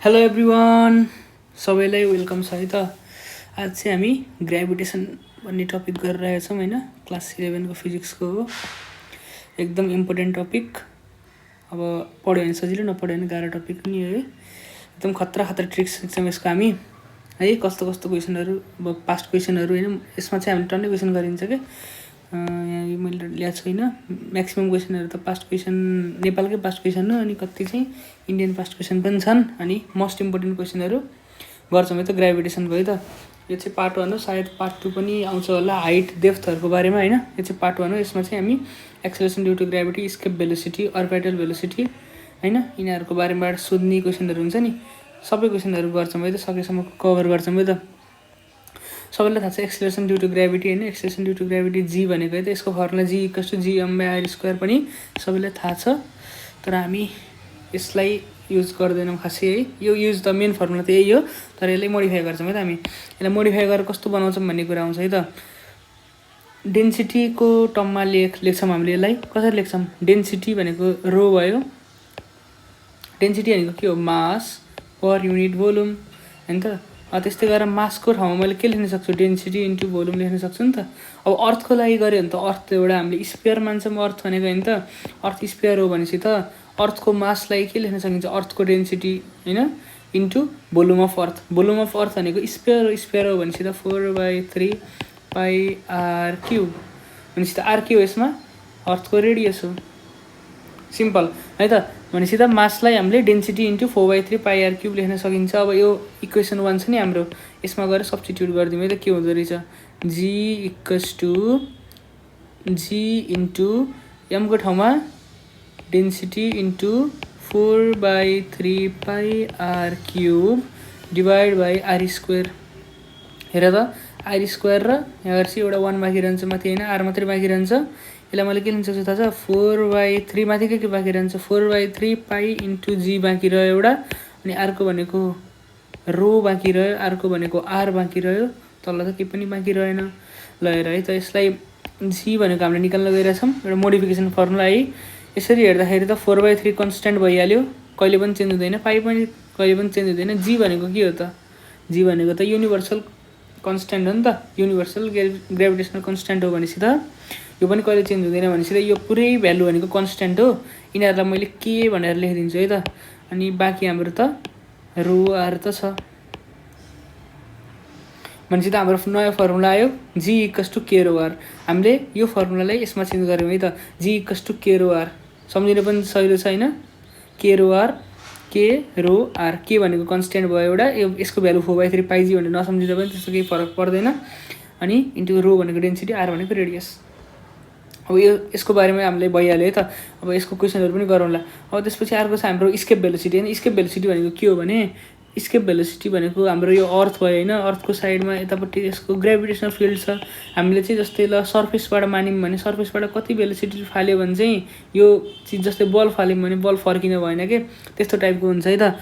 Hello everyone, सबैलाई welcome छ है त। आज चाहिँ हामी ग्राभिटेसन भन्ने टपिक गरिरहेका छौँ होइन। क्लास 11 को फिजिक्सको हो, एकदम इम्पोर्टेन्ट टपिक। अब पढ्यो भने सजिलो, नपढ्यो भने गाह्रो टपिक पनि हो है। एकदम खतरा ट्रिक्स सिक्छौँ यसको हामी है। कस्तो कस्तो क्वेसनहरू, अब पास्ट क्वेसनहरू होइन, यसमा चाहिँ हामीले टन्नै क्वेसन गरिन्छ क्या। यहाँ मैले ल्याएको छैन, म्याक्सिमम् क्वेसनहरू त पास्ट क्वेसन, नेपालकै पास्ट क्वेसन हो, अनि कति चाहिँ इन्डियन पास्ट क्वेसन पनि छन्। अनि मोस्ट इम्पोर्टेन्ट क्वेसनहरू गर्छौँ है त ग्राभिटेसनको है त। यो चाहिँ पार्ट 1 हो, सायद पार्ट 2 पनि आउँछ होला, हाइट डेप्थहरूको बारेमा होइन। यो चाहिँ पार्ट 1 हो। यसमा चाहिँ हामी acceleration due to gravity, escape velocity, orbital velocity होइन, यिनीहरूको बारेमा सोध्ने क्वेसनहरू हुन्छ नि, सबै क्वेसनहरू गर्छौँ है त, सकेसम्म कभर गर्छौँ है त। सबैलाई थाहा छ एक्सेलरेसन ड्यु टु ग्राभिटी होइन। एक्सेलरेसन ड्यु टु ग्राभिटी जी भनेको है त, यसको formula G equals to g/r² पनि सबैलाई थाहा छ, तर हामी यसलाई युज गर्दैनौँ खासै है। यो युज त मेन फर्मुला त यही हो, तर यसलाई मोडिफाई गर्छौँ है त हामी। यसलाई मोडिफाई गरेर कस्तो बनाउँछौँ भन्ने कुरा आउँछ है त। डेन्सिटीको टर्ममा लेख्छौँ हामीले यसलाई। कसरी लेख्छौँ? डेन्सिटी भनेको रो भयो। डेन्सिटी भनेको के हो? मास पर युनिट भोल्युम होइन त। त्यस्तै गरेर मासको ठाउँमा मैले के लेख्न सक्छु? डेन्सिटी इन्टु भोल्युम लेख्न सक्छु नि त। अब अर्थको लागि गऱ्यो भने त अर्थ एउटा हामीले स्पेयर मान्छौँ अर्थ भनेको होइन त। अर्थ स्पेयर हो भनेपछि त अर्थको मासलाई के लेख्न सकिन्छ? अर्थको डेन्सिटी होइन into volume of earth. Volume of अर्थ भनेको स्पेयर हो भनेपछि त 4/3 πr³ भनेपछि त आर के हो? यसमा अर्थको रेडियस हो। सिम्पल है त। भनेपछि त मासलाई हामीले डेन्सिटी इन्टु 4/3 πr³ लेख्न सकिन्छ। अब यो इक्वेसन 1 छ नि हाम्रो, यसमा गएर सब्स्टिट्युट गरिदिउँ है त। के हुँदो रहेछ? जी इक्वल्स टु जी इन्टु एमको ठाउँमा density into 4/3 πr³ divide by r²। हेर त, r² र यहाँ चाहिँ एउटा 1 बाँकी रहन्छ माथि होइन, r मात्रै बाँकी रहन्छ। यसलाई मैले के लिन सक्छु थाहा छ? 4/3 माथि के बाँकी रहन्छ? 4/3 π इन्टु जी बाँकी रह्यो एउटा, अनि अर्को भनेको रो बाँकी रह्यो, अर्को भनेको आर बाँकी रह्यो, तल त केही पनि बाँकी रहेन। ल हेर है त, यसलाई जी भनेको हामीले निकाल्न गइरहेछौँ, एउटा मोडिफिकेसन फर्मुला है। यसरी हेर्दाखेरि त 4/3 कन्सट्यान्ट भइहाल्यो, कहिले पनि चेन्ज हुँदैन। पाइ पनि कहिले पनि चेन्ज हुँदैन। जी भनेको के हो त? जी भनेको त युनिभर्सल कन्सट्यान्ट हो नि त। युनिभर्सल ग्राभिटेसनल कन्सट्यान्ट हो भनेपछि त यो पनि कहिले चेन्ज हुँदैन भनेपछि त यो पुरै भ्यालु भनेको कन्सट्यान्ट हो। यिनीहरूलाई मैले के भनेर लेखिदिन्छु है त। अनि बाँकी हाम्रो त रो आर त छ भनेपछि त हाम्रो नयाँ फर्मुला आयो, जी इक्वल्स टु के रो आर। हामीले यो फर्मुलालाई यसमा चेन्ज गऱ्यौँ है त, जी इक्वल्स टु के रो आर। सम्झिनु पनि सजिलो छ होइन। के रो आर, के रो आर, के भनेको कन्सट्यान्ट भयो एउटा, यसको भ्यालु 4/3 πg भनेर नसम्झिँदा पनि त्यस्तो केही फरक पर्दैन। अनि इन्टु रो भनेको डेन्सिटी, आर भनेको रेडियस। अब यो यसको बारेमा हामीले भइहाल्यो है त। अब यसको क्वेसनहरू पनि गरौँला। अब त्यसपछि अर्को छ हाम्रो स्केप भेलोसिटी होइन। स्केप भेलोसिटी भनेको के हो भने, स्केप भेलोसिटी भनेको हाम्रो यो अर्थ भयो होइन, अर्थको साइडमा यतापट्टि यसको ग्राभिटेसनल फिल्ड छ। हामीले चाहिँ जस्तै ल सर्फेसबाट मान्यौँ भने, सर्फेसबाट कति भेलोसिटी फाल्यो भने चाहिँ यो चिज जस्तै बल फाल्यौँ भने बल फर्किन भएन के, त्यस्तो टाइपको हुन्छ है त।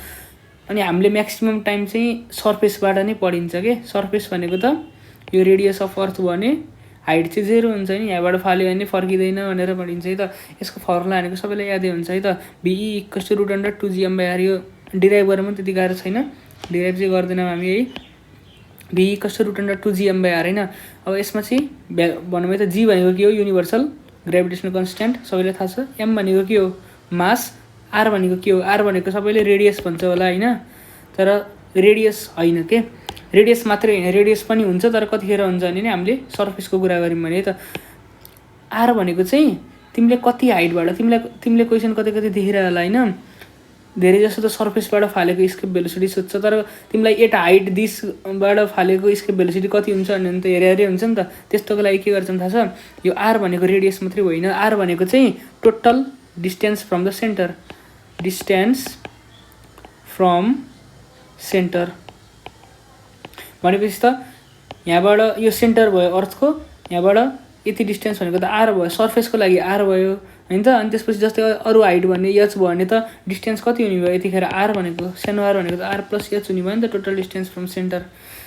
अनि हामीले म्याक्सिमम् टाइम चाहिँ सर्फेसबाट नै पढिन्छ के। सर्फेस भनेको त यो रेडियस अफ अर्थ भने हाइट चाहिँ 0 हुन्छ नि, यहाँबाट फाल्यो भने फर्किँदैन भनेर पढिन्छ है त। यसको फर्मुला भनेको सबैलाई यादै हुन्छ है त। भिई इक्वल्स टु √2g/r। यो डिराइभ गरेर पनि त्यति गाह्रो छैन, डिराइभ चाहिँ गर्दैनौँ हामी है। भिई इक्वल्स टु √2g/r होइन। अब यसमा चाहिँ भनौँ है त, जी भनेको के हो? युनिभर्सल ग्राभिटेसनल कन्सट्यान्ट, सबैलाई थाहा छ। एम भनेको के हो? मास। आर भनेको के हो? आर भनेको सबैले रेडियस भन्छ होला होइन, तर रेडियस होइन के। रेडियस मात्रै होइन, रेडियस पनि हुन्छ, तर कतिखेर हुन्छ भने नि हामीले सर्फेसको कुरा गऱ्यौँ भने है त। आर भनेको चाहिँ तिमीले कति हाइटबाट, तिमीले क्वेसन कतै देखेर होला होइन, धेरै जस्तो त सर्फेसबाट फालेको स्केप भेलोसिटी सोध्छ, तर तिमीलाई एट हाइट दिसबाट फालेको स्केप भेलोसिटी कति हुन्छ भने त हेरे हुन्छ नि त। त्यस्तोको लागि के गर्छन् थाहा छ? यो आर भनेको रेडियस मात्रै होइन, आर भनेको चाहिँ total distance from the centre. Distance from centre भनेपछि त यहाँबाट यो सेन्टर भयो अर्थको, यहाँबाट यति डिस्टेन्स भनेको त आर भयो, सर्फेसको लागि आर भयो होइन त। अनि त्यसपछि जस्तै अरू हाइट भन्ने एच भयो भने त डिस्टेन्स कति हुने भयो? यतिखेर आर भनेको, सानो आर भनेको त आर प्लस एच हुने भयो नि त, टोटल डिस्टेन्स फ्रम सेन्टर।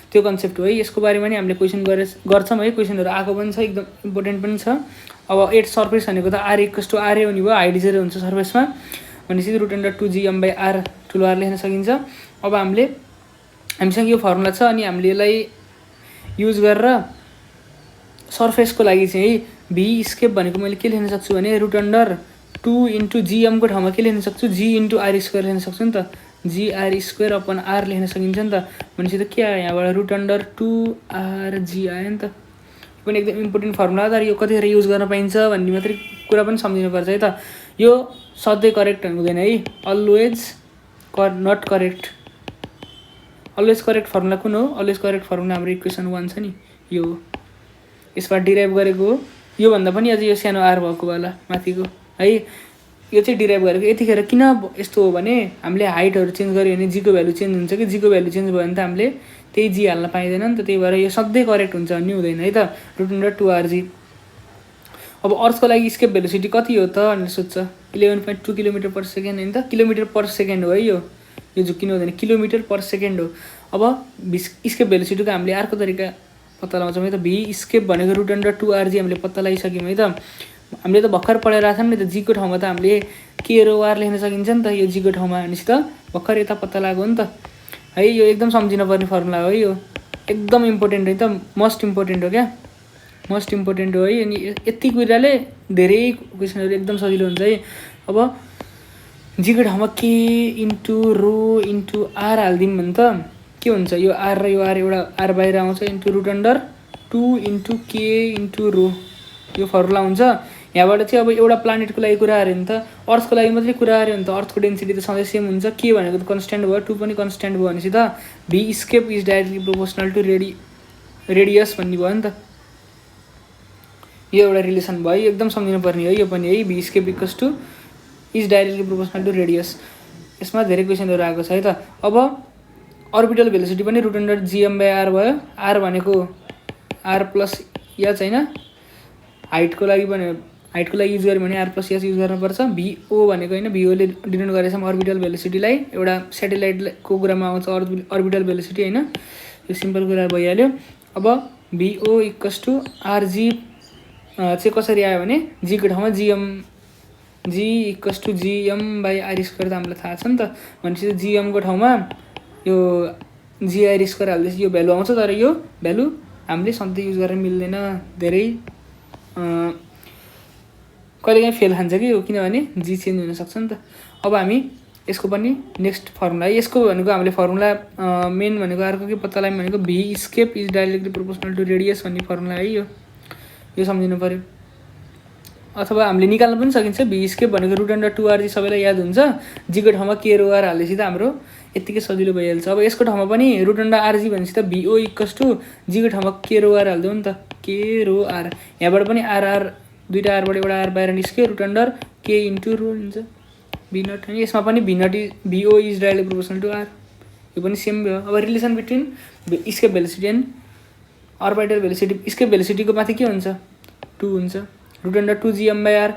त्यो कन्सेप्ट हो है। यसको बारेमा नि हामीले क्वेसन गर्छौँ है, क्वेसनहरू आएको पनि छ, एकदम इम्पोर्टेन्ट पनि छ। अब एट सर्फेस भनेको त आर इक्वल्स टु आर हुने भयो, हाइट 0 हुन्छ सर्फेसमा भनेपछि √2g/r ठुलो आर लेख्न सकिन्छ। अब हामीसँग यो फर्मुला छ अनि हामीले यसलाई युज गरेर सर्फेसको लागि चाहिँ भी स्केप भनेको मैले के लेख्न सक्छु भने रुट अन्डर 2 इन्टु जिएमको ठाउँमा के लेख्न सक्छु जी इन्टु आर स्क्वायर लेख्न सक्छु नि त जीआर स्क्वायर अपन आर लेख्न सकिन्छ नि त भनेपछि त के आयो यहाँबाट रुट अन्डर 2RG आयो नि त यो पनि एकदम इम्पोर्टेन्ट फर्मुला तर यो कतिखेर युज गर्न पाइन्छ भन्ने मात्रै कुरा पनि सम्झिनुपर्छ है त यो सधैँ करेक्ट हुँदैन है always not correct always correct formula कुन हो अलवेज करेक्ट फर्मुला हाम्रो इक्वेसन 1 छ नि यो यसबाट डिराइभ गरेको हो योभन्दा पनि अझै यो सानो आर भएको वाला माथिको है यो चाहिँ डिराइभ गरेको यतिखेर किन यस्तो हो भने हामीले हाइटहरू चेन्ज गऱ्यो भने जीको भ्यालु चेन्ज हुन्छ कि जीको भ्यालु चेन्ज भयो भने त हामीले त्यही जी हाल्न पाइँदैन नि त त्यही भएर यो सधैँ करेक्ट हुन्छ भन्ने हुँदैन है त रुट अन्डर 2RG अब अर्थको लागि स्केप भेलोसिटी कति हो त भनेर सोध्छ 11.2 किलोमिटर पर सेकेन्ड होइन त किलोमिटर पर सेकेन्ड हो है यो झुक्किनु हुँदैन किलोमिटर पर सेकेन्ड हो अब स्केप भेलोसिटीको हामीले अर्को तरिका पत्ता लगाउँछौँ है त भी स्केप भनेको रुट अन्डर 2RG हामीले पत्ता लगाइसक्यौँ है त हामीले त भर्खर पढेर आएको छौँ नि त जीको ठाउँमा त हामीले KROR लेख्न सकिन्छ नि त यो जीको ठाउँमा भनेपछि त भर्खर यता पत्ता लगाएको हो नि त है यो एकदम सम्झिन पर्ने फर्मुला हो यो एकदम इम्पोर्टेन्ट है त मोस्ट इम्पोर्टेन्ट हो क्या मोस्ट इम्पोर्टेन्ट हो है अनि यति कुराले धेरै क्वेसनहरू एकदम सजिलो हुन्छ है अब जीको ठाउँमा के इन्टु रो इन्टु आर हालिदिउँ भने त के हुन्छ यो आर र यो आर एउटा आर बाहिर आउँछ इन्टु रुट अन्डर 2 इन्टु के इन्टु रो यो फर्मुला हुन्छ यहाँबाट चाहिँ अब एउटा प्लानेटको लागि कुरा गऱ्यो भने त अर्थको लागि मात्रै कुरा गऱ्यो भने त अर्थको डेन्सिटी त सधैँ सेम हुन्छ के भनेको त कन्सट्यान्ट भयो 2 पनि कन्सट्यान्ट भयो भनेपछि त v escape is directly proportional to radius भन्ने भयो नि त यो एउटा रिलेसन भयो एकदम सम्झिनु पर्ने है यो पनि है v escape equals to is directly proportional to radius यसमा धेरै क्वेसनहरू आएको छ है त अब अर्बिटल भेलोसिटी पनि रुट अन्डर GM/r भयो आर भनेको आर प्लस एच होइन हाइटको लागि युज गऱ्यो भने आर प्लस एच युज गर्नुपर्छ VO भनेको होइन VOले डिनोट गरेछौँ अर्बिटल भेलोसिटीलाई एउटा सेटेलाइटको कुरामा आउँछ अर्बिटल भेलोसिटी होइन यो सिम्पल कुरा भइहाल्यो अब VO इक्वल्स टु RG चाहिँ कसरी आयो भने जीको ठाउँमा जी इक्वल्स टु GM/r स्क्वायर त हामीलाई थाहा छ नि त भनेपछि GMको ठाउँमा यो GR स्क्वायर हाल्दैछ यो भ्यालु आउँछ तर यो भ्यालु हामीले सधैँ युज गर्न मिल्दैन धेरै कहिलेकाहीँ फेल खान्छ कि हो किनभने जी चेन्ज हुनसक्छ नि त अब हामी यसको पनि नेक्स्ट फर्मुला यसको भनेको हामीले फर्मुला मेन भनेको अर्को के पत्ता लगायौँ भनेको v escape is directly proportional to radius भन्ने फर्मुला है यो सम्झिनु पऱ्यो अथवा हामीले निकाल्न पनि सकिन्छ भी स्केप भनेको रुट अन्डर 2RG सबैलाई याद हुन्छ जीको ठाउँमा KROR हालेपछि त हाम्रो यत्तिकै सजिलो भइहाल्छ अब यसको ठाउँमा पनि रुट अन्डर RG भनेपछि त VO इक्वल्स टु जीको ठाउँमा KROR हालिदिउँ नि त KROR यहाँबाट पनि आरआर दुईवटा आरबाट एउटा आर बाहिर निस्क्यो रुट अन्डर के इन्टु रो हुन्छ भी नट होइन यसमा पनि VO is directly proportional to r यो पनि सेम भयो अब relation between escape velocity and orbital velocity escape भेलोसिटीको माथि के हुन्छ 2 हुन्छ रुट अन्डर 2 GM/r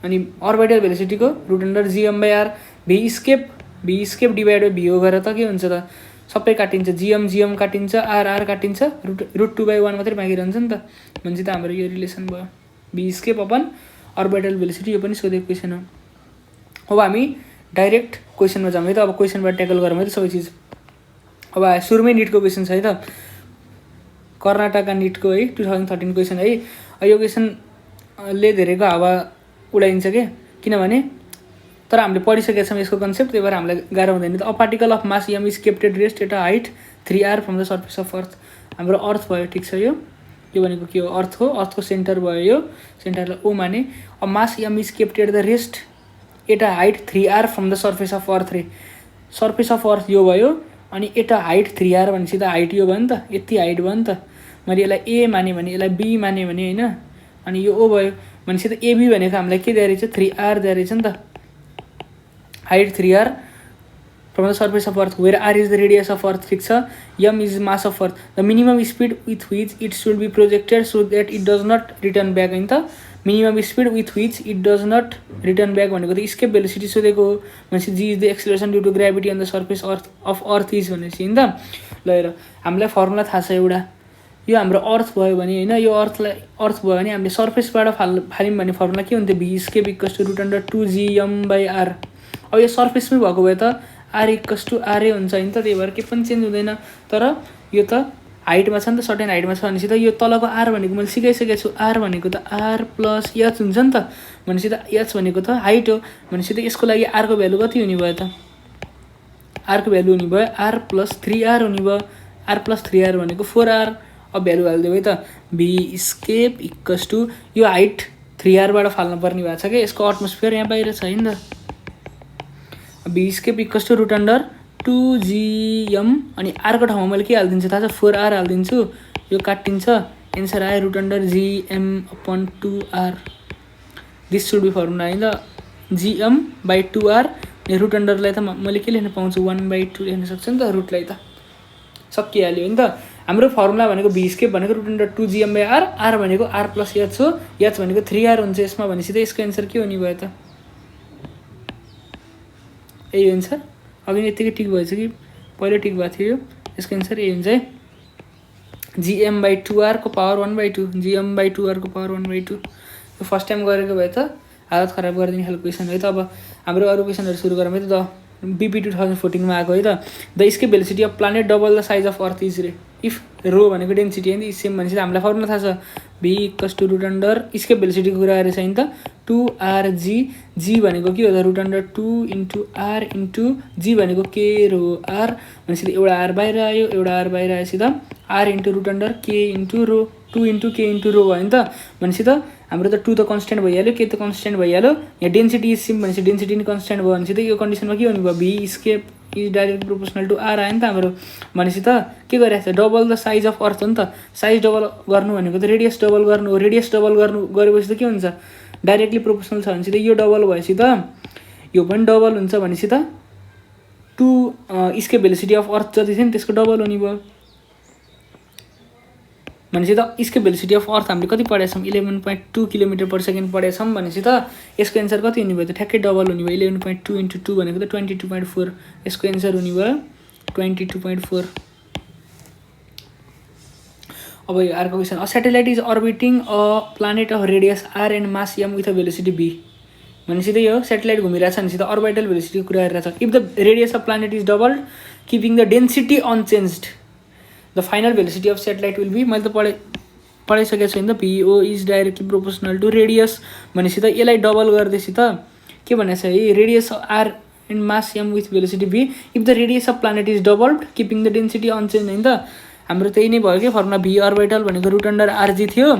अनि अर्बिटल भेलोसिटीको root under GM/r v escape divide by VO गरेर त के हुन्छ त सबै काटिन्छ GM काटिन्छ आर काटिन्छ रुट 2/1 मात्रै बाँकी रहन्छ नि त भनेपछि त हाम्रो यो रिलेसन भयो v scape upon orbital velocity यो पनि सोधेको क्वेसन हो अब हामी डाइरेक्ट क्वेसनमा जाउँ है त अब क्वेसनबाट ट्याकल गरौँ है त सबै चिज अब सुरुमै निटको क्वेसन छ है त कर्नाटका निटको है 2013 क्वेसन है यो क्वेसनले धेरैको हावा उडाइन्छ के किनभने तर हामीले पढिसकेका छौँ यसको कन्सेप्ट त्यही भएर हामीलाई गाह्रो हुँदैन त a particle of mass m is kept rest at a height 3r from the surface of earth हाम्रो अर्थ भयो ठिक छ यो भनेको के हो अर्थको सेन्टर भयो यो सेन्टरलाई ओ माने a mass m is kept the rest at a height 3r from the surface of earth रे सर्फेस अफ अर्थ यो भयो अनि एट अ हाइट 3r भनेपछि त हाइट यो भयो नि त यति हाइट भयो नि त मैले यसलाई ए माने भने यसलाई बी माने भने होइन अनि यो ओ भयो भनेपछि त एबी भनेको हामीलाई के दिएर रहेछ 3r दिएर रहेछ नि त height 3r from the surface of earth where r is the radius of earth ठिक छ m is mass of earth the minimum speed with which it should be projected so that it does not return back होइन त minimum speed with which it does not return back भनेको त escape velocity सोधेको हो भनेपछि g is the acceleration due to gravity on the surface of earth is भनेपछि होइन त ल हेर हामीलाई फर्मुला थाहा छ एउटा यो हाम्रो अर्थ भयो भने होइन यो अर्थ भयो भने हामीले सर्फेसबाट फाल्यौँ भने फर्मुला के हुन्थ्यो v escape equals to root under 2 GM/r अब यो सर्फेसमै भएको भए त आर इक्वल्स टु आरै हुन्छ नि त, त्यही भएर के पनि चेन्ज हुँदैन। तर यो त हाइटमा छ नि त, सर्टेन हाइटमा छ भनेपछि त यो तलको आर भनेको मैले सिकाइसकेको छु, आर भनेको त आर प्लस एच हुन्छ नि त, भनेपछि त एच भनेको त हाइट हो, भनेपछि त यसको लागि आरको भ्यालु कति हुने भयो त, आरको भ्यालु हुने भयो आर प्लस 3r हुने भयो, आर प्लस 3r भनेको 4r। अब भ्यालु हालिदियो है त, बी स्केप इक्वल्स टु यो हाइट 3rबाट फाल्न पर्ने भएको छ क्या, यसको एटमोस्फियर यहाँ बाहिर छ है नि त, v escape equals to root under 2gm अनि आरको ठाउँमा मैले के हालिदिन्छु थाहा छ, 4r हालिदिन्छु, यो काटिन्छ, एन्सर आयो root under gm/2r। This should be formula है त, gm/2r अनि रुट अन्डरलाई त मैले के लेख्न पाउँछु 1/2 लेख्न सक्छु नि त, रुटलाई त सकिहाल्यो नि त। हाम्रो फर्मुला भनेको बी स्केप भनेको रुट अन्डर 2gm/r, आर भनेको आर प्लस एच हो, एच भनेको 3r हुन्छ यसमा, भनेपछि त यसको एन्सर के हुने भयो त, यही एन्सर। अघि नै यत्तिकै ठिक भएछ कि पहिल्यै ठिक भएको थियो, यसको एन्सर यही हुन्छ है, gm/2r को पावर 1/2, gm/2r को पावर 1/2। यो फर्स्ट टाइम गरेको भए त हालत खराब गरिदिने खालको क्वेसन है त। अब हाम्रो अरू क्वेसनहरू सुरु गरौँ है त, बीपी 2014 मा आएको है त, the escape velocity of planet double the size of earth is रे, इफ रो भनेको डेन्सिटी है नि सेम भनेपछि हामीलाई फर्मुला थाहा छ, v equals to root under escape भेलोसिटीको कुरा गरेको छ नि त, 2rg, जी भनेको के हो त root under 2 into r into जी भनेको के रो आर, भनेपछि एउटा आर बाहिर आयो, एउटा आर बाहिर आएपछि त आर इन्टु रुट अन्डर के इन्टु रो, 2 इन्टु के इन्टु रो भयो नि त, भनेपछि त हाम्रो त 2 त कन्सटेन्ट भइहाल्यो, के त कन्सटेन्ट भइहाल्यो, यहाँ डेन्सिटी इज सेम भनेपछि डेन्सिटी नि कन्सटेन्ट भयो भनेपछि त यो कन्डिसनमा के हुने भयो, v escape is direct proportional to r आयो नि त हाम्रो, भनेपछि त के गरिरहेको छ, double the size of earth हो नि त, साइज डबल गर्नु भनेको त रेडियस डबल गर्नु हो, रेडियस डबल गर्नु गरेपछि त के हुन्छ, डाइरेक्टली प्रोपोर्सनल छ भनेपछि त यो डबल भएपछि त यो पनि डबल हुन्छ, भनेपछि त 2 स्केप भेलोसिटी अफ अर्थ जति थियो नि त्यसको डबल हुने भयो, भनेपछि त स्केप भेलोसिटी अफ अर्थ हामीले कति पढेछौँ 11.2 किलोमिटर पर सेकेन्ड पढेछौँ, भनेपछि त यसको एन्सर कति हुने भयो त, ठ्याक्कै डबल हुने भयो, 11.2 इन्टु 2 भनेको त 22.4, यसको एन्सर हुने भयो 22.4। अब यो अर्को question, a satellite is orbiting a planet of radius are and mass am with a velocity v, भनेपछि त यो सेटेलाइट घुमिरहेछ भनेपछि त अर्बिटल भेलोसिटीको कुरा गरिरहेछ, if the radius of planet is doubled keeping the density unchanged the final velocity of satellite will be, मैले त पढाइसकेको छु नि त, PO is directly proportional to radius, भनेपछि त यसलाई डबल गर्दैछ त के भनेको छ है, radius are and mass am with velocity v, if the radius of planet is doubled keeping the density unchanged होइन त, हाम्रो त्यही नै भयो कि फर्मुला, भी अर्बिटल भनेको रुट अन्डर आरजी थियो,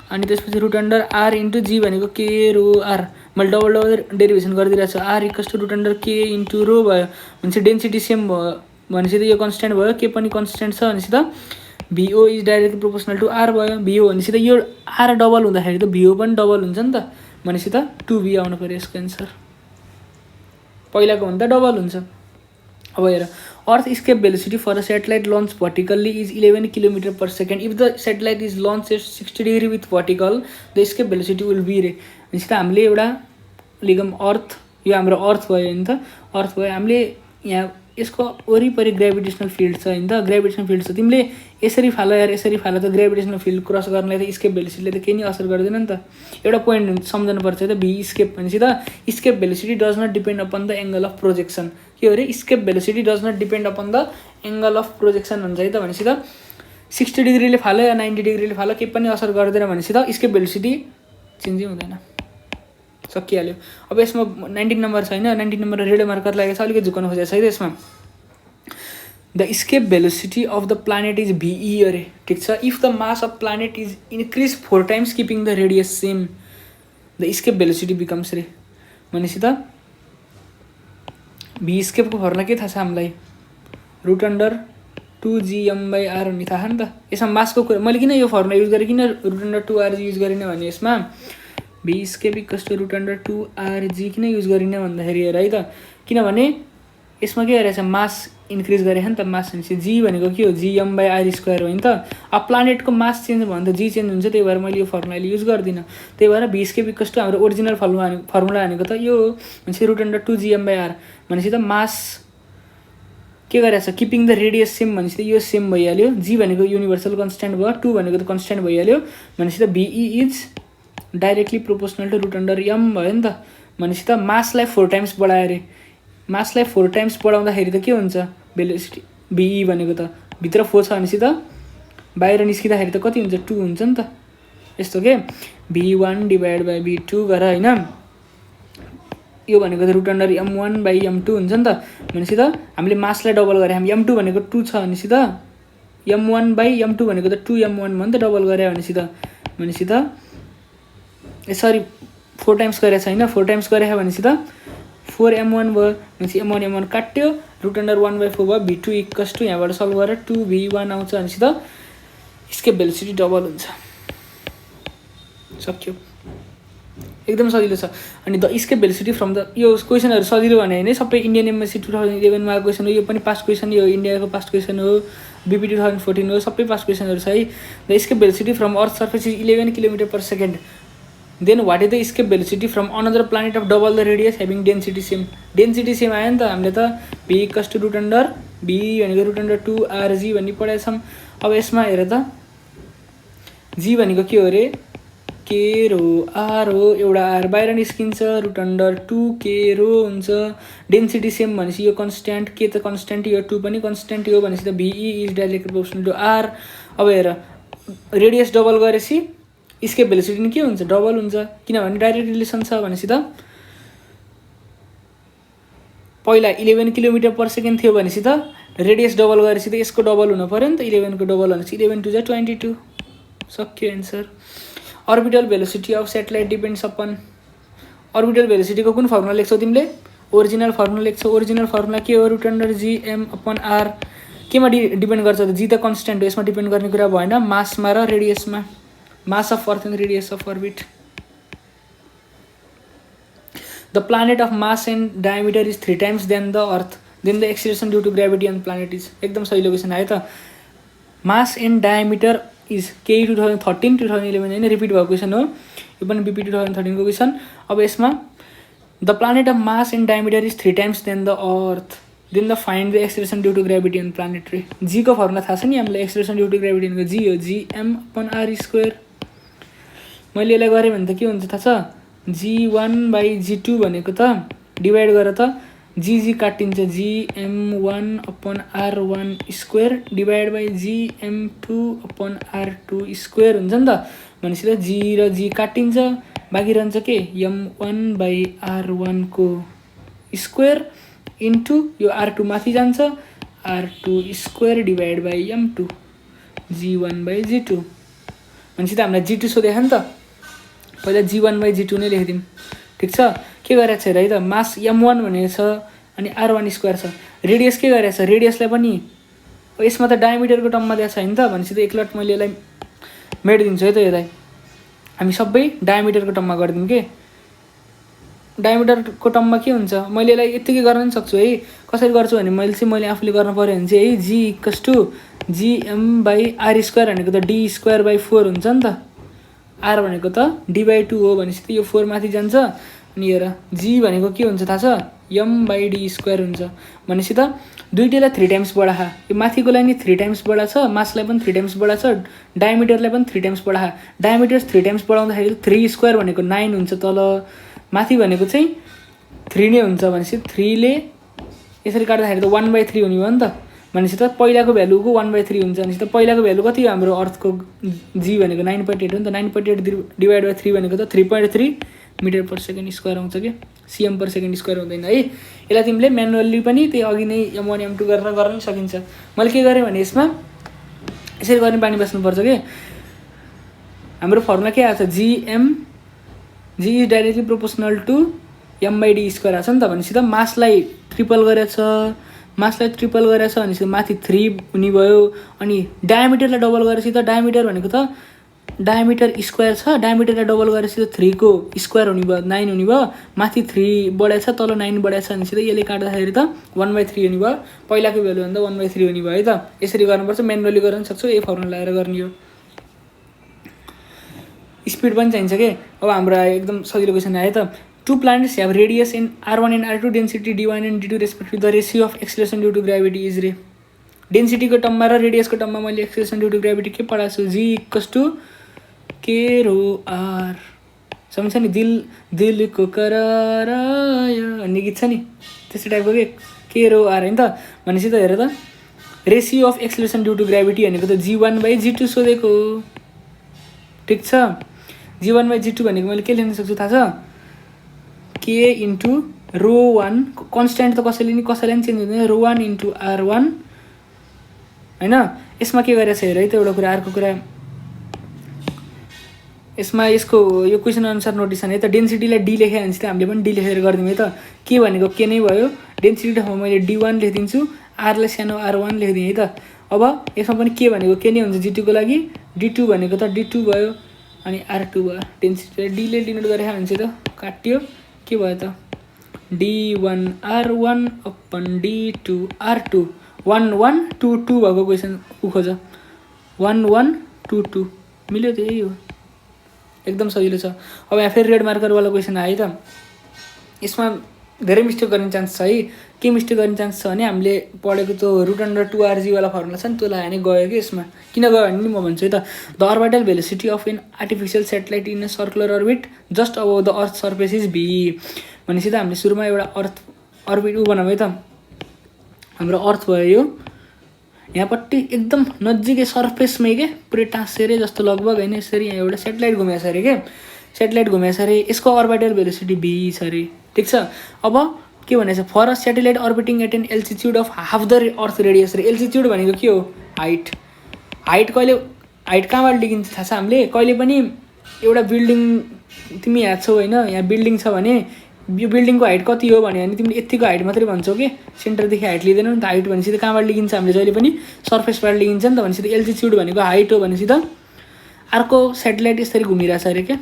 अनि त्यसपछि रुट अन्डर आर इन्टु जी भनेको के रो आर, मैले डबल डबल डेरिभेसन गरिदिरहेको छु, R equals to root under के इन्टु रो भयो, भनेपछि डेन्सिटी सेम भयो, भनेपछि त यो कन्सटेन्ट भयो, के पनि कन्सटेन्ट छ, भनेपछि त VO is directly proportional to R भयो, VO भनेपछि त यो आर डबल हुँदाखेरि त VO पनि डबल हुन्छ नि त, भनेपछि त 2V आउनु पऱ्यो यसको एन्सर, पहिलाको भन्दा डबल हुन्छ। अब हेर, earth escape velocity for a satellite launch vertically is 11 kilometre per second, if the satellite is launch at 60 degree with vertical the escape velocity will be रे, भनेपछि त हामीले एउटा लिगम अर्थ, यो हाम्रो अर्थ भयो नि त, अर्थ भयो, हामीले यहाँ यसको वरिपरि ग्रेभिटेसनल फिल्ड छ होइन त, ग्रेभिटेसनल फिल्ड छ, तिमीले यसरी फाल यार यसरी फाल त ग्रेभिटेसनल फिल्ड क्रस गर्नलाई त स्केप भेलोसिटीले त केही नि असर गर्दैन नि त, एउटा पोइन्ट सम्झनु पर्छ है त, भी स्केप भनेपछि त escape velocity does not depend upon the angle of projection, के हो अरे escape velocity does not depend upon the angle of projection हुन्छ है त, भनेपछि त 60 डिग्रीले फाल्यो या 90 डिग्रीले फाल्यो केही पनि असर गर्दैन, भनेपछि त स्केप भेलोसिटी चेन्जै हुँदैन, सकिहाल्यो। अब यसमा 19 नम्बर छैन, 19 नम्बर रेडियो मार्कर लागेको छ, अलिकति झुकाउनु खोजेको छ है त यसमा, the escape velocity of the planet is VE अरे, ठिक छ, if the mass of planet is increase 4 times keeping the radius same the escape velocity becomes रे, भनेपछि त भी स्केपको फर्मुला के थाहा छ हामीलाई, रुट अन्डर 2gm/r भन्ने थाहा नि त, यसमा मासको कुरा मैले किन यो फर्मुला युज गरेँ, किन रुट अन्डर 2rg युज गरिनँ भने यसमा v escape equals to root under 2rg किन युज गरिनँ भन्दाखेरि हेर है त, किनभने यसमा के गरेछ मास इन्क्रिज गरेछ नि त, मास भनेपछि जी भनेको के हो gm/r² हो नि त, अब प्लानेटको मास चेन्ज भयो भने त जी चेन्ज हुन्छ, त्यही भएर मैले यो फर्मुला युज गर्दिनँ, त्यही भएर भी स्केप इक्वल्स टु हाम्रो ओरिजिनल फर्मुला भनेको त यो हो, भनेपछि रुट अन्डर 2gm/r, भनेपछि त मास के गरेछ किपिङ द रेडियस सेम, भनेपछि त यो सेम भइहाल्यो, जी भनेको युनिभर्सल कन्सटेन्ट भयो, 2 भनेको त कन्सटेन्ट भइहाल्यो, भनेपछि त VE is directly proportional to root under m भयो नि त, भनेपछि त मासलाई 4 टाइम्स बढायो अरे, मासलाई 4 टाइम्स बढाउँदाखेरि त के हुन्छ भेलोसिटी VE भनेको त भित्र 4 छ भनेपछि त बाहिर निस्किँदाखेरि त कति हुन्छ 2 हुन्छ नि त। यस्तो के V1 डिभाइड बाई V2 गरेर होइन, यो भनेको त root under m1 by m2 हुन्छ नि त। भनेपछि त हामीले मासलाई डबल गरे हामी m2 भनेको 2 छ भनेपछि त m1 बाई m2 भनेको त 2m1 भयो नि त डबल गरे भनेपछि त सरी 4 टाइम्स गरेको छ होइन, 4 टाइम्स गरे भनेपछि त 4m1 भयो भनेपछि m1 काट्यो, रुट अन्डर 1/4 भयो। V2 इक्वल्स टु यहाँबाट सल्भ गरेर 2v1 आउँछ भनेपछि त स्केप भेलोसिटी डबल हुन्छ। सक्यो, एकदम सजिलो छ। अनि the escape velocity from the, यो क्वेसनहरू सजिलो भने होइन सबै इन्डियन एमएससी 2011 मा क्वेसन हो, यो पनि पास्ट क्वेसन, यो इन्डियाको पास्ट क्वेसन हो, BP 2014 हो, सबै पास्ट क्वेसनहरू छ है। The escape velocity from earth surface is 11 km/s। Then what is the escape velocity from another planet of double the radius having density same. Density same आयो नि त, हामीले त V equals to root under V भनेको root under 2RG भन्ने पढाएको छौँ। अब यसमा हेर त G भनेको के हो अरे K रो R हो, एउटा R बाहिर निस्किन्छ, रुट अन्डर 2K रो हुन्छ। डेन्सिटी सेम भनेपछि यो कन्स्ट्यान्ट, के त कन्स्ट्यान्ट, यो 2 पनि कन्स्ट्यान्ट हो भनेपछि त VE is directly proportional to R। अब हेर रेडियस डबल गरेपछि स्केप भेलोसिटी नि के हुन्छ डबल हुन्छ, किनभने डाइरेक्ट रिलेसन छ भनेपछि त पहिला 11 km/s थियो भनेपछि त रेडियस डबल गरेपछि त यसको डबल हुनु पर्यो नि त, 11 को डबल भनेपछि 11 2 22। सक्यो answer. Orbital velocity of satellite depends upon, orbital भेलोसिटीको कुन फर्मुला लेख्छौ तिमीले? ओरिजिनल फर्मुला लेख्छौ। ओरिजिनल फर्मुला के हो? Root under Gm/r। केमा डिपेन्ड गर्छ त? जी त कन्स्ट्यान्ट हो, यसमा डिपेन्ड गर्ने कुरा भएन, मासमा र रेडियसमा। Mass of earth and radius of orbit. The planet of mass and diameter is 3 times then the earth, then the acceleration due to gravity on planet is. एकदम सजिलो क्वेसन आयो त। मास एन्ड डायमिटर इज केही 2013 2011 होइन, repeat भएको question हो, यो पनि BP 2013 को क्वेसन। अब यसमा the planet of mass and diameter is 3 times then the earth, then the find the acceleration due to gravity on planet रे। जी को फर्मुला थाहा छ नि हामीलाई, एक्सिलेरेसन ड्यू टु ग्राभिटी भनेको जी हो Gm/r²। मैले यसलाई गरेँ भने त के हुन्छ थाहा छ? G1/G2 भनेको त डिभाइड गरेर त जी काटिन्छ, Gm1/r1² डिभाइड बाई Gm2/r2² हुन्छ नि त। भनेपछि त जी र जी काटिन्छ, बाँकी रहन्छ के m1/r1 को स्क्वायर इन्टु यो r2 माथि जान्छ, r2² divide by m2 G1/G2। भनेपछि त हामीलाई G2 सोधेको नि त, पहिला G1/G2 नै लेखिदिउँ। ठिक छ, के गरेको छ हेर है त, मास m1 भनेको छ अनि r1² छ, रेडियस के गरेको छ, रेडियसलाई पनि यसमा त डायमिटरको टर्ममा दिएको छ नि त। भनेपछि त एकलट मैले यसलाई मेटिदिन्छु है त, यसलाई हामी सबै डायमिटरको टर्ममा गरिदिउँ के। डायमिटरको टर्ममा के हुन्छ, मैले यसलाई यत्तिकै गर्न पनि सक्छु है। कसरी गर्छु भने मैले आफूले गर्न पऱ्यो भने चाहिँ है G इक्वल्स टु Gm/r² भनेको त d²/4 हुन्छ नि त, r भनेको त d/2 हो भनेपछि त यो 4 माथि जान्छ। अनि हेर G भनेको के हुन्छ थाहा छ? m/d² हुन्छ। भनेपछि त दुइटैलाई 3 टाइम्स बढाहा, यो माथिकोलाई नि 3 टाइम्स बढाछ, मासलाई पनि 3 टाइम्स बढाछ, डायमिटरलाई पनि 3 टाइम्स बढाहा। डायमिटर 3 टाइम्स बढाउँदाखेरि 3² भनेको 9 हुन्छ तल, माथि भनेको चाहिँ 3 नै हुन्छ। भनेपछि 3 ले यसरी काट्दाखेरि त 1/3 हुने भयो नि त। भनेपछि त पहिलाको भ्यालुको 1/3 हुन्छ। भनेपछि त पहिलाको भ्यालु कति हो हाम्रो अर्थको? G भनेको 9.8 हो नि त, 9.8 डिभाइड बाई 3 भनेको त 3.3 m/s² आउँछ कि, cm/s² हुँदैन है। यसलाई तिमीले म्यानुअल्ली पनि त्यही अघि नै m1 m2 गरेर गर्न सकिन्छ। मैले के गरेँ भने यसमा यसरी गर्ने बानी बस्नुपर्छ कि, हाम्रो फर्मुला के आएको छ? G is directly proportional to m/d² आएको छ नि त। भनेपछि त मासलाई ट्रिपल गरेछ, भनेपछि माथि 3 हुने भयो। अनि डायमिटरलाई डबल गरेपछि त डायमिटर भनेको त डायमिटर स्क्वायर छ, डायमिटरलाई डबल गरेपछि त 3 को स्क्वायर हुने भयो, 9 हुने भयो। माथि 3 बढाएछ, तल 9 बढाएछ भनेपछि त यसले काट्दाखेरि त 1/3 हुने भयो, पहिलाको भ्यालु भन्दा 1/3 हुने भयो है त। यसरी गर्नुपर्छ, म्यानुअली गर्न सक्छौ, यही फर्मुला लगाएर गर्ने हो। स्पिड पनि चाहिन्छ के। अब हाम्रो एकदम सजिलो क्वेसन आयो त। 2 planets have radius in r1 and r2, density d1 and d2 respectively. The ratio of acceleration due to gravity is रे। डेन्सिटी को टर्ममा र रेडियस को टर्ममा मैले एक्सेलरेसन ड्यू टु ग्राभिटी के पढाएको छु? G equals to k rho r। सम्झ नि दिलको कराराय भन्ने गीत छ नि त्यस्तो टाइपको KROR होइन त। भनेपछि त हेर त ratio of acceleration due to gravity भनेको त G1/G2 सोधेको हो। ठिक छ, G1/G2 भनेको मैले के लेख्न सक्छु थाहा छ? K इन्टु ρ1 कन्सट्यान्ट त कसैले पनि चेन्ज हुँदैन, ρ1 इन्टु R1 होइन। यसमा के गरेछ हेर है त एउटा कुरा, अर्को कुरा यसमा यसको यो क्वेसन अनुसार नोटिस है त डेन्सिटीलाई D लेखे भने चाहिँ हामीले पनि D लेखेर गरिदिउँ है त। के भनेको के नै भयो, डेन्सिटी ठाउँमा मैले D1 लेखिदिन्छु, R लाई सानो R1 लेखिदिएँ है त। अब यसमा पनि के भनेको के नै हुन्छ G2 को लागि, D2 भनेको त D2 भयो अनि R2 भयो। डेन्सिटीलाई D ले डिनोट गरेर भने चाहिँ त काटियो, के भयो त D1 R1 upon D2 R2 1 1 2 2 भएको क्वेसन उ खोज, 1 1 2 2 मिल्यो, त्यही हो, एकदम सजिलो छ। अब यहाँ फेरि रेड मार्करवाला क्वेसन आयो त, यसमा धेरै मिस्टेक गर्ने चान्स छ है। के मिस्टेक गर्ने चान्स छ भने हामीले पढेको त्यो √2RG वाला फर्मुला छ नि त्यो लगायो भने गयो कि यसमा। किन गयो भने नि म भन्छु है त, the orbital velocity of an artificial satellite in a circular orbit just above the earth surface is V। भनेपछि त हामीले सुरुमा एउटा अर्थ अर्बिट बनाऊँ है त, हाम्रो अर्थ भयो यो, यहाँपट्टि एकदम नजिकै सर्फेसमै के पुरै टाँसेरै जस्तो लगभग होइन, यसरी यहाँ एउटा सेटेलाइट घुमेको छ अरे के, सेटेलाइट घुमेको छ अरे, यसको अर्बिटल भेलोसिटी V छ अरे। ठिक छ, अब के भनेको छ, for a satellite orbiting at an altitude of half the earth radius रे। एल्टिट्युड भनेको के हो, हाइट। हाइट कहाँबाट लिइन्छ थाहा छ हामीले, कहिले पनि एउटा बिल्डिङ तिमी यहाँ छौ होइन, यहाँ बिल्डिङ छ भने यो बिल्डिङको हाइट कति हो भन्यो भने तिमीले यतिको हाइट मात्रै भन्छौ कि सेन्टरदेखि हाइट लिँदैनौ नि त। हाइट भनेपछि त कहाँबाट लिइन्छ हामीले जहिले पनि सर्फेसबाट लिइन्छ नि त। भनेपछि त एल्टिट्युड भनेको हाइट हो। भनेपछि त अर्को सेटेलाइट यसरी घुमिरहेछ अरे क्या,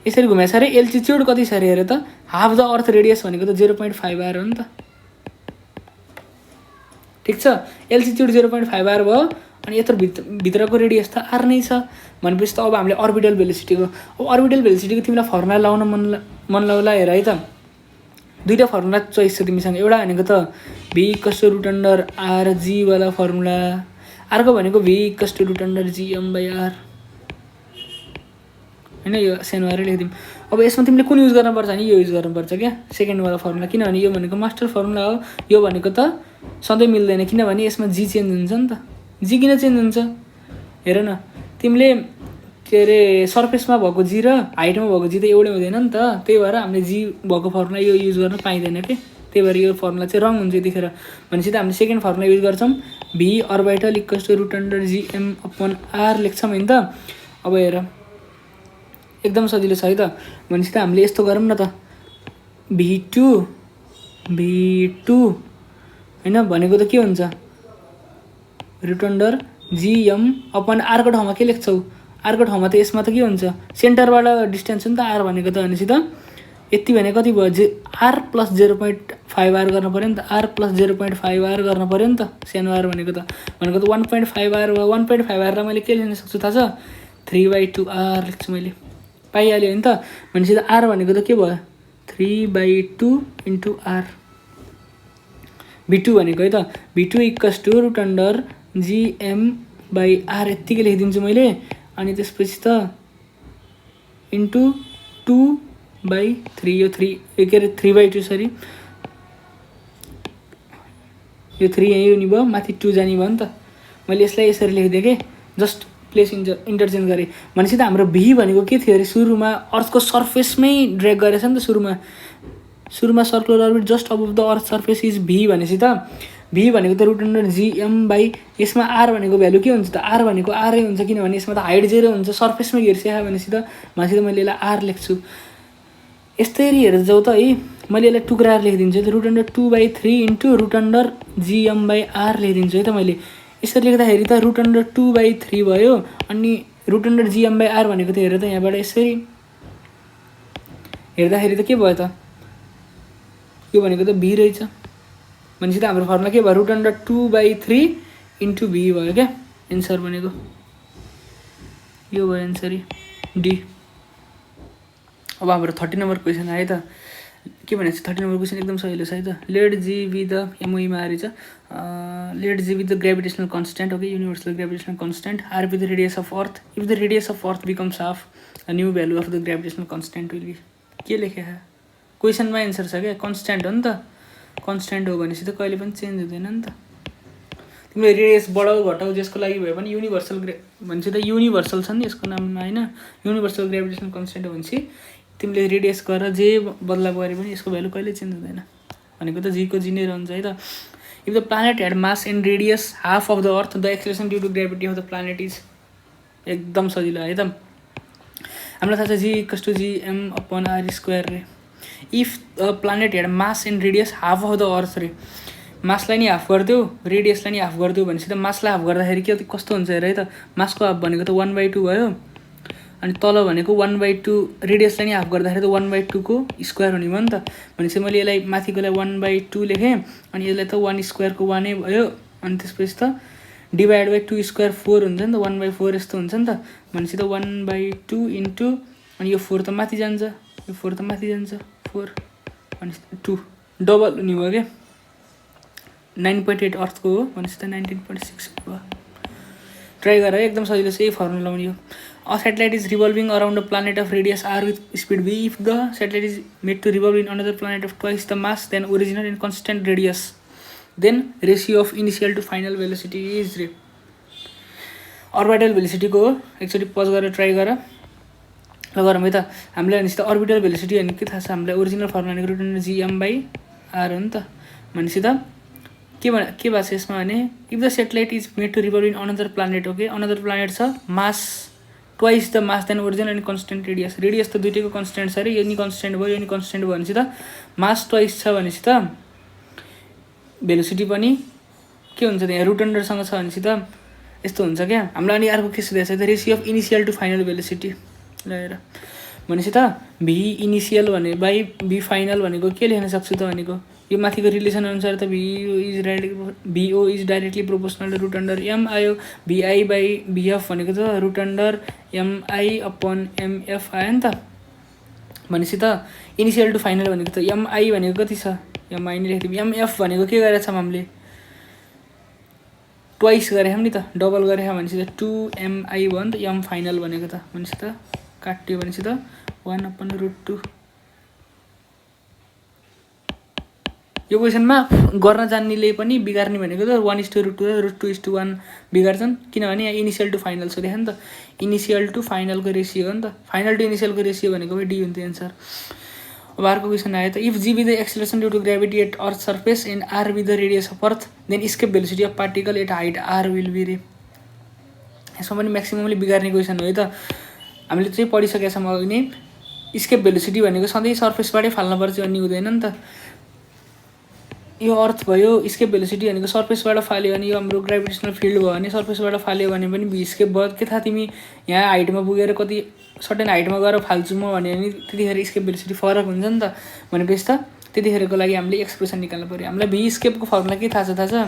यसरी घुमेको छ अरे, एल्टिट्युड कति छ अरे हेर त, हाफ द अर्थ रेडियस भनेको त 0.5R हो नि त। ठिक छ, एल्टिट्युड 0.5R भयो अनि यत्रो भित्रको रेडियस त R नै छ। भनेपछि त अब हामीले अर्बिटल भेलोसिटीको, अब अर्बिटल भेलोसिटीको तिमीलाई फर्मुला लाउन मन लाउला हेर है त, दुईवटा फर्मुला चोइस छ तिमीसँग। एउटा भनेको त V √RG वाला फर्मुला, अर्को भनेको V √GM/R होइन, यो सानो आएर लेखिदिउँ। अब यसमा तिमीले कुन युज गर्नुपर्छ भने यो युज गर्नुपर्छ क्या, सेकेन्डवाला फर्मुला, किनभने यो भनेको मास्टर फर्मुला हो। यो भनेको त सधैँ मिल्दैन, किनभने यसमा G चेन्ज हुन्छ नि त। G किन चेन्ज हुन्छ हेर न, तिमीले के अरे सर्फेसमा भएको G र हाइटमा भएको G त एउटै हुँदैन नि त। त्यही भएर हामीले G भएको फर्मुला यो युज गर्न पाइँदैन कि, त्यही भएर यो फर्मुला चाहिँ रङ हुन्छ यतिखेर। भनेपछि त हामीले सेकेन्ड फर्मुला युज गर्छौँ, V अर्बिटल √GM/R लेख्छौँ होइन त। अब हेर एकदम सजिलो छ है त। भनेपछि त हामीले यस्तो गरौँ न त, V2 होइन भनेको त के हुन्छ, √GM/R को ठाउँमा के लेख्छौ, R को ठाउँमा त यसमा त के हुन्छ, सेन्टरबाट डिस्टेन्स हो नि त R भनेको त। भनेपछि त यति भने कति भयो, R + 0.5R गर्नु पऱ्यो नि त, R + 0.5R गर्नु पऱ्यो नि त, सानो R भनेको त 1.5R भयो। 1.5R लाई मैले के लेख्न सक्छु थाहा छ, 3/2R लेख्छु मैले, पाइहाल्यो होइन त। भनेपछि त R भनेको त के भयो, 3/2 × R। V2 भनेको है त, V2 = √GM/R यत्तिकै लेखिदिन्छु मैले। अनि त्यसपछि त इन्टु 2/3, यो 3 के अरे 3/2 सरी, यो 3 यहीँ हुने भयो, माथि 2 जाने भयो नि त। मैले यसलाई यसरी लेखिदिएँ कि, जस्ट प्लेस इन्टरचेन्ज गरेँ। भनेपछि त हाम्रो V भनेको के थियो अरे, सुरुमा अर्थको सर्फेसमै ड्र्याग गरेछ नि त, सुरुमा circular orbit just above the earth surface is V। भनेपछि त V भनेको त √GM/ यसमा R भनेको भ्यालु के हुन्छ त, R भनेको R हुन्छ, किनभने यसमा त हाइट 0 हुन्छ, सर्फेसमै घेर्छ। भनेपछि त मैले यसलाई R लेख्छु। यस्तरी हेरेर जाऊ त है, मैले यसलाई टुक्राएर लेखिदिन्छु है त, √2/3 × √GM/R लेखिदिन्छु है त मैले। यसरी लेख्दाखेरि त √2/3 भयो, अनि √GM/R भनेको त हेर त यहाँबाट यसरी हेर्दाखेरि त के भयो त, यो भनेको त V रहेछ। भनेपछि त हाम्रो फर्मुला के भयो, √2/3 × V भयो क्या, एन्सर भनेको यो भयो एन्सर D। अब हाम्रो 30 नम्बर क्वेसन आयो त, के भनेको छ 30 नम्बर क्वेसन एकदम सजिलो छ है त। Let G be the MOE मा आएर छ, let G be the gravitational constant, okay, universal gravitational constant, R be the radius of earth, if the radius of earth becomes half, a new value of the gravitational constant will be. के लेखे क्वेसनमा answer छ क्या, constant हो नि त। Constant हो भनेपछि त कहिले पनि चेन्ज हुँदैन नि त। तिमीले रेडियस बढाउ घटाउ जसको लागि भयो भने युनिभर्सल भनेपछि त युनिभर्सल छ नि यसको नाममा होइन, युनिभर्सल ग्राभिटेसनल कन्स्ट्यान्ट हो भनेपछि तिमीले रेडियस गरेर जे बदला गरे पनि यसको भ्यालु कहिले चेन्ज हुँदैन भनेको त जीको जी नै रहन्छ है त। If the planet had mass and radius half of the earth the acceleration due to gravity of the planet is. एकदम सजिलो है त। हामीलाई थाहा छ g equals to g m upon r square रे। If the planet had mass and radius half of the earth रे, मासलाई नि हाफ गरिदियो रेडियसलाई नि हाफ गरिदियो भनेपछि त मासलाई हाफ गर्दाखेरि के कस्तो हुन्छ हेर है त। मासको हाफ भनेको त 1/2 भयो, अनि तल भनेको 1/2 रेडियसलाई नि हाफ गर्दाखेरि त 1/2 को स्क्वायर हुने भयो नि त। भनेपछि मैले यसलाई माथिकोलाई 1/2 लेखेँ, अनि यसलाई त 1 स्क्वायरको 1 भयो, अनि त्यसपछि त डिभाइड बाई 2 स्क्वायर 4 हुन्छ नि त, 1/4 यस्तो हुन्छ नि त। भनेपछि त 1/2 इन्टु अनि यो 4 त माथि जान्छ, यो 4 त माथि जान्छ 4 अनि 2 डबल हुने भयो क्या। 9.8 अर्थको हो भनेपछि त 19.6 भयो। ट्राई गरेर एकदम सजिलो छ, यही फर्मुला लाउने हो। A satellite is revolving around a planet of radius R with speed v if the satellite is made to revolve in another planet of twice the mass than original and constant radius then ratio of initial to final velocity is रे। Orbital भेलोसिटीको हो, एकचोटि pause गरेर try गर ल गरौँ है त। हामीलाई भनेपछि त अर्बिटल भेलोसिटी भनेको के थाहा छ हामीलाई, ओरिजिनल फर्मुला भनेको रुट GM/r हो नि त। भनेपछि त के भएको छ यसमा भने if the satellite is made to revolve in another planet, okay another planet छ mass twice the mass than original and constant radius. Radius त दुइटैको कन्स्टेन्ट छ अरे, यो नि कन्स्टेन्ट भयो यो नि कन्स्टेन्ट भयो भनेपछि त मास ट्वाइस छ भनेपछि त भेलोसिटी पनि के हुन्छ त्यहाँ रुट अन्डरसँग छ भनेपछि त यस्तो हुन्छ क्या। हामीलाई अनि अर्को के सोधेको छ त ratio of initial to final velocity ल हेर। भनेपछि त भी इनिसियल भने बाई भी फाइनल भनेको के लेख्न सक्छु त भनेको यो माथिको रिलेसन अनुसार त VO is directly proportional root under M आयो, VI/VF भनेको त root under MI upon MF आयो नि त। भनेपछि त इनिसियल टु फाइनल भनेको त MI भनेको कति छ, MI नै लेख्थ्यौँ। MF भनेको के गरेका छौँ हामीले ट्वाइस गरेका छौँ नि त, डबल गरेका भनेपछि त 2MI भयो नि त M फाइनल भनेको त। भनेपछि त काट्यो भनेपछि त 1/√2। यो क्वेसनमा गर्न जान्नेले पनि बिगार्ने भनेको त 1/√2 √2:1 बिगार्छन्, किनभने यहाँ इनिसियल टु फाइनल सोधेको नि त। इनिसियल टु फाइनलको रेसियो हो नि त, फाइनल टु इनिसियलको रेसियो भनेको डी हुन्थ्यो एन्सर। अब अर्को क्वेसन आयो त if g with the acceleration due to gravity at earth surface and R with the radius of earth then escape velocity of particle at height R will be रे। यसमा पनि म्याक्सिममली बिगार्ने question हो है त। हामीले चाहिँ पढिसकेका छौँ अघि नै, स्केप भेलोसिटी भनेको सधैँ सर्फेसबाटै फाल्नुपर्छ भन्ने हुँदैन नि त। यो अर्थ भयो, स्केप भेलोसिटी भनेको सर्फेसबाट फाल्यो भने यो हाम्रो ग्राभिटेसनल फिल्ड भयो भने सर्फेसबाट फाल्यो भने पनि भी स्केप भयो। के थाहा तिमी यहाँ हाइटमा पुगेर कति सर्टेन हाइटमा गएर फाल्छु म भने नि त्यतिखेर स्केप भेलोसिटी फरक हुन्छ नि त। भनेपछि त त्यतिखेरको लागि हामीले एक्सप्रेसन निकाल्नु पऱ्यो। हामीलाई भी स्केपको फर्मुला के थाहा छ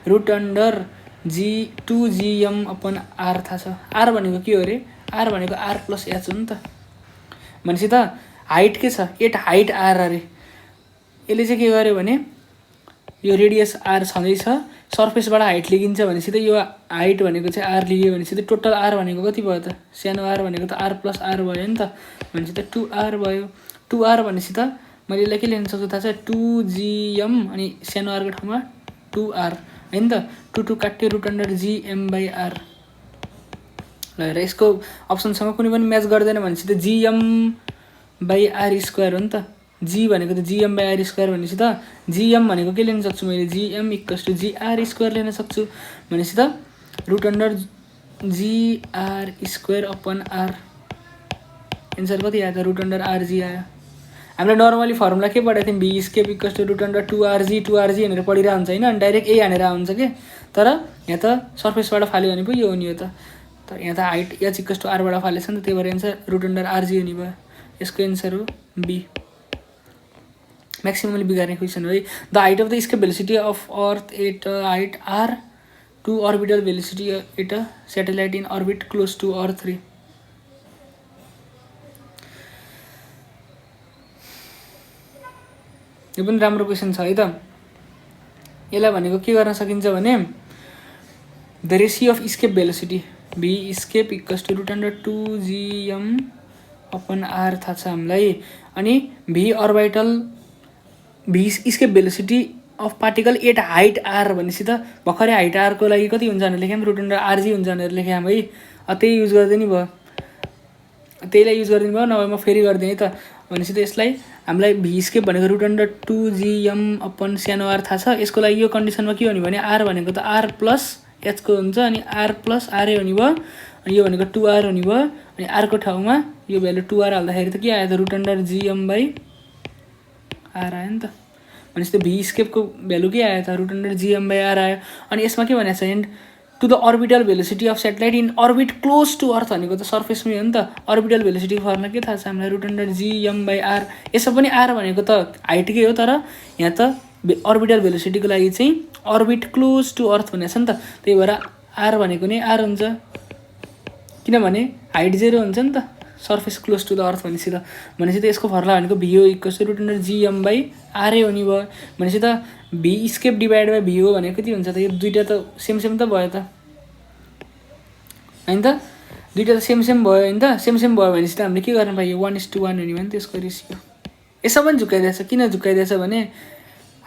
root under G2GM upon R थाहा छ। R भनेको के हो अरे, R भनेको R+H हो नि त। भनेपछि त हाइट के छ एट हाइट R अरे। यसले चाहिँ के गर्यो भने यो रेडियस R छँदैछ, सर्फेसबाट हाइट लिइन्छ भनेपछि त यो हाइट भनेको चाहिँ R लियो भनेपछि त टोटल R भनेको कति भयो त, सानो R भनेको त R+R भयो नि त। भनेपछि त 2R भयो। 2R भनेपछि त मैले यसलाई के लेख्न सक्छु थाहा छ 2GM अनि सानो R को ठाउँमा 2R होइन त। 2 काट्यो रुट अन्डर GM/R। ल हेर यसको अप्सनसँग कुनै पनि म्याच गर्दैन भनेपछि त GM/R² हो नि त। जी भनेको त GM/R² भनेपछि त GM भनेको के लेख्न सक्छु मैले GM = GR² लेख्न सक्छु। भनेपछि त root under GR² upon R answer कति आयो त रुट अन्डर RG आयो। हामीले नर्मली फर्मुला के पढाएको थियौँ भी स्केप = रुट अन्डर 2RG भनेर पढिरहेको हुन्छ होइन, अनि डाइरेक्ट ए हानेर हुन्छ कि। तर यहाँ त सर्फेसबाट फाल्यो भने पो यो हुने हो त। तर यहाँ त हाइट H = R बाट फालेछ नि त, त्यही भएर एन्सर रुट अन्डर RG हुने भयो। यसको एन्सर हो बी। म्याक्सिममली बिगार्ने क्वेसन हो है। The height of the escape velocity of earth at height R to orbital velocity at a satellite in orbit close to earth रे। यो पनि राम्रो क्वेसन छ है त। यसलाई भनेको के गर्न सकिन्छ भने the ratio of escape velocity v escape = root under 2GM upon r थाहा छ हामीलाई। अनि v orbital v escape velocity of particle at height r भनेपछि त भर्खरै हाइट आरको लागि कति हुन्छ भनेर लेख्यौँ, रुट अन्डर आरजी हुन्छ भनेर लेख्यौँ है। त्यही युज गरिदिनु भयो, त्यहीलाई युज गरिदिनु भयो, नभए म फेरि गरिदिएँ है त। भनेपछि त यसलाई हामीलाई भी स्केप भनेको रुट अन्डर 2gm अपन सानो आर थाहा छ। यसको लागि यो कन्डिसनमा के हुने भने आर भनेको त आर प्लस एचको हुन्छ, अनि आर प्लस आरए हुने भयो, अनि यो भनेको 2r हुने भयो। अनि आरको ठाउँमा यो भ्यालु 2r हाल्दाखेरि त के आयो त root under gm by R आयो नि त। भनेपछि त भी स्केपको भ्यालु के आयो त root under gm by R आयो। अनि यसमा के भनेको छ and to the orbital velocity of satellite in orbit close to earth भनेको त सर्फेसमै हो नि त। अर्बिटल भेलोसिटीको फर्मुला के थाहा छ हामीलाई रुट अन्डर gm बाई आर। यसमा पनि आर भनेको त हाइटकै हो, तर यहाँ त अर्बिटल भेलोसिटीको लागि चाहिँ अर्बिट क्लोज टु अर्थ भनेको छ नि त, त्यही भएर आर भनेको नै आर हुन्छ, किनभने हाइट 0 हुन्छ नि त surface close to the earth भनेपछि त। भनेपछि त यसको फर्मुला भनेको v o equals to root under gm by r a हुने भयो। भनेपछि त v escape divide by v o भनेको कति हुन्छ त, यो दुइटा त सेम त भयो त होइन त, दुइटा त सेम भयो होइन त। सेम भयो भनेपछि त हामीले के गर्नु पायो 1:1 हुने भयो नि त्यसको रेसियो। यसो पनि झुक्काइदिएछ, किन झुक्काइदिएछ भने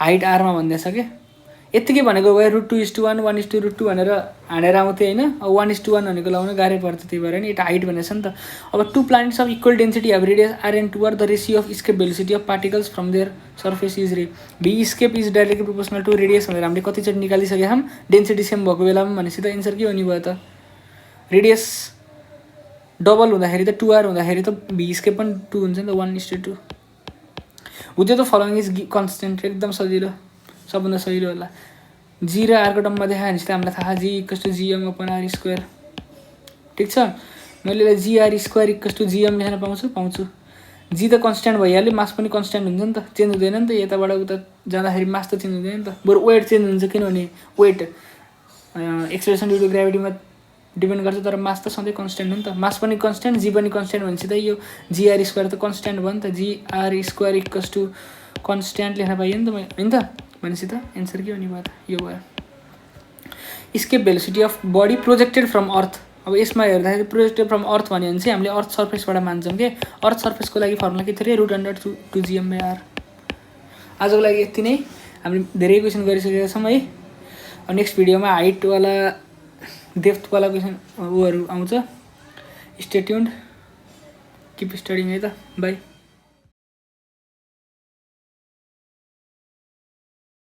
हाइट आरमा भन्दैछ क्या। यत्तिकै भनेको भए रुट 2:1 1:√2 भनेर हानेर आउँथ्यो होइन। अब 1:1 भनेको लाउनु गाह्रै पर्थ्यो, त्यही भएर नि एउटा हाइट भनेको छ नि त। अब two planets of equal density have radius are and two r the ratio of escape velocity of particles from their surface is रे। V escape is directly proportional to radius भनेर हामीले कतिचोटि निकालिसकेका छौँ डेन्सिटी सेम भएको बेलामा। भनेपछि त एन्सर के हुने भयो त रेडियस डबल हुँदाखेरि त 2r हुँदाखेरि त भी स्केप पनि 2 हुन्छ नि त 1:2। हुँदै त फलोइङ इज कन्सटेन्ट, एकदम सजिलो, सबभन्दा सजिलो होला। जी र आरको टर्ममा देखायो भने चाहिँ हामीलाई थाहा g equals to gm upon r square. ठिक छ, मैले यसलाई g r square equals to gm लेख्न पाउँछु। जी त कन्सटेन्ट भइहाल्यो, मास पनि कन्सटेन्ट हुन्छ नि त, चेन्ज हुँदैन नि त। यताबाट उता जाँदाखेरि मास त चेन्ज हुँदैन नि त, बरु वेट चेन्ज हुन्छ, किनभने वेट एक्सेलरेसन ड्यु टु ग्राभिटीमा डिपेन्ड गर्छ, तर मास त सधैँ कन्सटेन्ट हो नि त। मास पनि कन्सटेन्ट, जी पनि कन्सटेन्ट भनेपछि त यो जीआर स्क्वायर त कन्सटेन्ट भयो नि त। GR square equals to constant लेख्न पाइयो नि त होइन त। भनेपछि त एन्सर के हुने भयो त यो भयो। Escape velocity of body projected from earth. अब यसमा हेर्दाखेरि प्रोजेक्टेड फ्रम अर्थ भन्यो भने चाहिँ हामीले अर्थ सर्फेसबाट मान्छौँ कि। अर्थ सर्फेसको लागि फर्मुला के थियो अरे root under 2gm by are. आजको लागि यति नै, हामीले धेरै क्वेसन गरिसकेका छौँ है। नेक्स्ट भिडियोमा हाइटवाला डेप्थवाला क्वेसन ऊहरू आउँछ। स्टे ट्युन्ड, किप स्टडिङ है त, बाई।